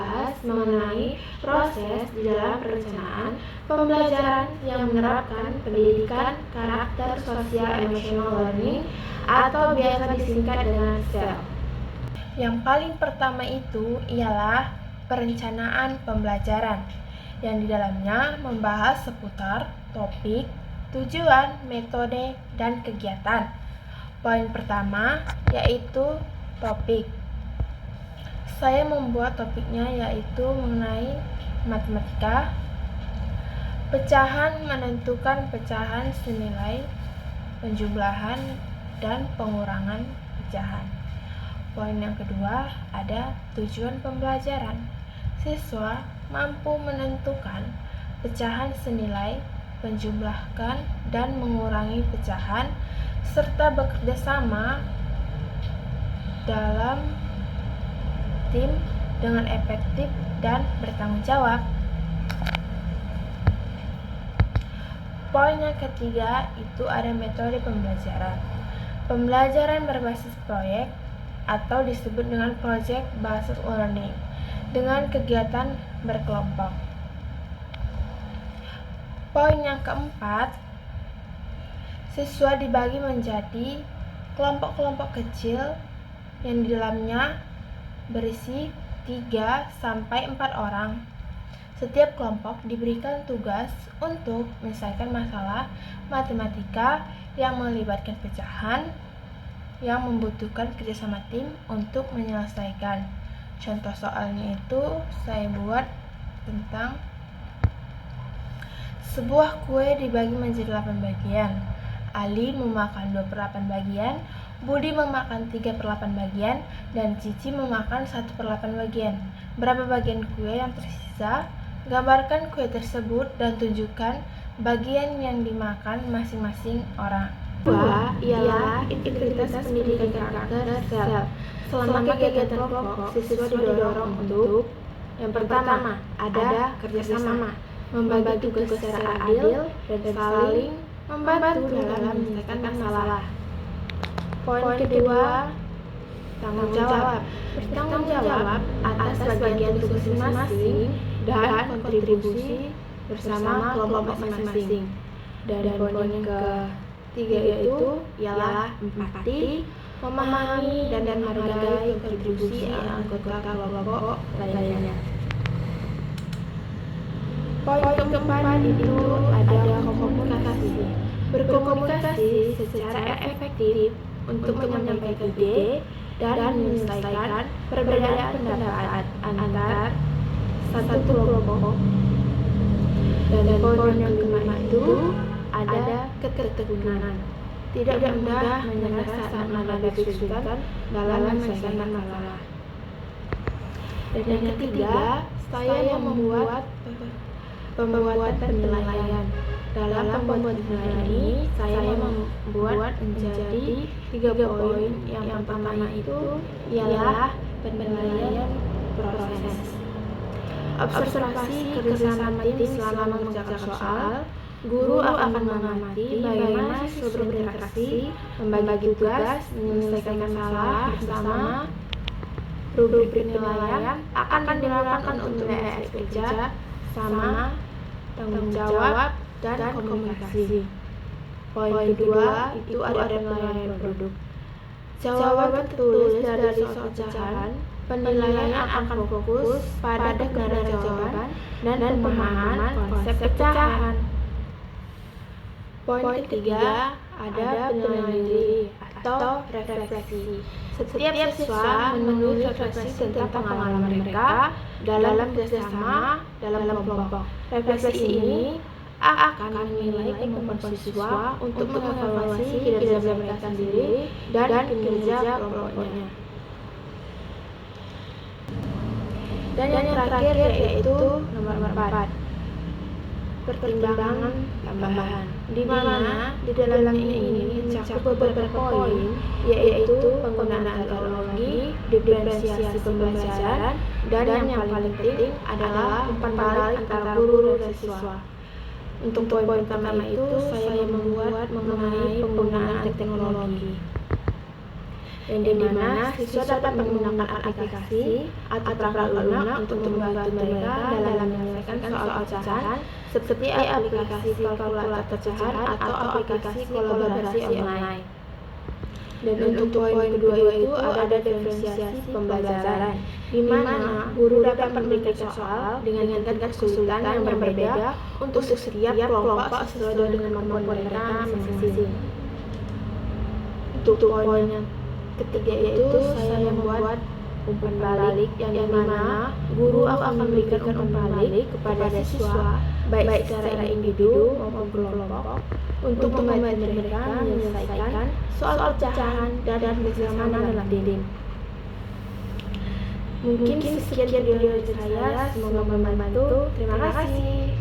membahas mengenai proses di dalam perencanaan pembelajaran yang menerapkan pendidikan karakter sosial emotional learning atau biasa disingkat dengan SEL. Yang paling pertama itu ialah perencanaan pembelajaran, yang di dalamnya membahas seputar topik, tujuan, metode, dan kegiatan. Poin pertama yaitu topik. Saya membuat topiknya yaitu mengenai matematika. Pecahan menentukan pecahan senilai, penjumlahan, dan pengurangan pecahan. Poin yang kedua ada tujuan pembelajaran. Siswa mampu menentukan pecahan senilai, penjumlahkan, dan mengurangi pecahan, serta bekerja sama dalam tim dengan efektif dan bertanggung jawab. Poin yang ketiga itu ada metode pembelajaran. Pembelajaran berbasis proyek atau disebut dengan project based learning dengan kegiatan berkelompok. Poin yang keempat, siswa dibagi menjadi kelompok-kelompok kecil yang di dalamnya berisi 3-4 orang. Setiap kelompok diberikan tugas untuk menyelesaikan masalah matematika yang melibatkan pecahan yang membutuhkan kerjasama tim untuk menyelesaikan. Contoh soalnya itu saya buat tentang sebuah kue dibagi menjadi 8 bagian. Ali memakan 2/8 bagian, Budi memakan 3/8 bagian, dan Cici memakan 1/8 bagian. Berapa bagian kue yang tersisa? Gambarkan kue tersebut dan tunjukkan bagian yang dimakan masing-masing orang. Kedua ialah integritas pendidikan karakter SEL. Selama kegiatan kelompok, siswa didorong untuk yang pertama, ada kerjasama, membagi tugas secara adil, dan saling membantu dalam menyelesaikan masalah. Poin kedua, tanggung jawab. Bertanggung jawab atas bagian tugas masing-masing dan kontribusi bersama kelompok masing-masing. Dan poin yang ketiga itu ialah empati, memahami dan menghargai kontribusi anggota kelompok lainnya. Poin keempat itu ada komunikasi. Berkomunikasi secara efektif untuk menyampaikan ide dan menyelesaikan perbedaan pendapat antar satu kelompok. Dan poin yang kelima itu ada ketekunan. Tidak mudah menyerah saat menghadapi kesulitan dalam menyelesaikan masalah. Dan yang ketiga, saya membuat pembuatan penilaian. Dalam pembuatan penilaian ini, saya membuat menjadi 3 poin. Yang pertama itu ialah penilaian proses. Observasi kerjasama tim selama mengerjakan soal. Guru akan mengamati bagaimana siswa berinteraksi, membagi tugas, menyelesaikan masalah bersama. Rubrik penilaian akan dilakukan untuk nilai kerja sama, tanggung jawab, dan komunikasi. Poin kedua itu ada penilaian produk. Jawaban tertulis dari soal pecahan, penilaian akan fokus pada kebenaran jawaban dan pemahaman konsep pecahan. Poin ketiga ada penilaian diri atau refleksi. Setiap siswa menulis refleksi tentang pengalaman mereka dalam kerjasama dalam kelompok. Refleksi ini akan menilai kemampuan siswa untuk mengevaluasi kinerja mereka sendiri dan kinerja kelompoknya. Dan yang terakhir yaitu nomor 4, pertimbangan tambahan, di mana di dalamnya ini mencakup beberapa poin, yaitu penggunaan analogi, diferensiasi pembelajaran, dan yang paling penting adalah umpan balik antara guru dan siswa. Untuk poin pertama itu saya membuat mengenai penggunaan teknologi. yang dimana siswa dapat menggunakan aplikasi atau perangkat lunak untuk membantu mereka dalam menyelesaikan soal pecahan seperti aplikasi kalkulator pecahan atau aplikasi kolaborasi online. Dan untuk poin kedua itu ada diferensiasi pembelajaran, di mana guru dapat memberikan soal dengan tingkat kesulitan yang berbeda untuk setiap kelompok sesuai dengan kemampuan mereka masing-masing. Untuk poin yang ketiga itu saya membuat umpan balik yang dimana guru akan memberikan umpan balik kepada siswa baik secara individu maupun kelompok untuk membantu mereka menyelesaikan soal pecahan dan bersama dalam tim. Mungkin sekian video saya, semoga membantu. Terima kasih.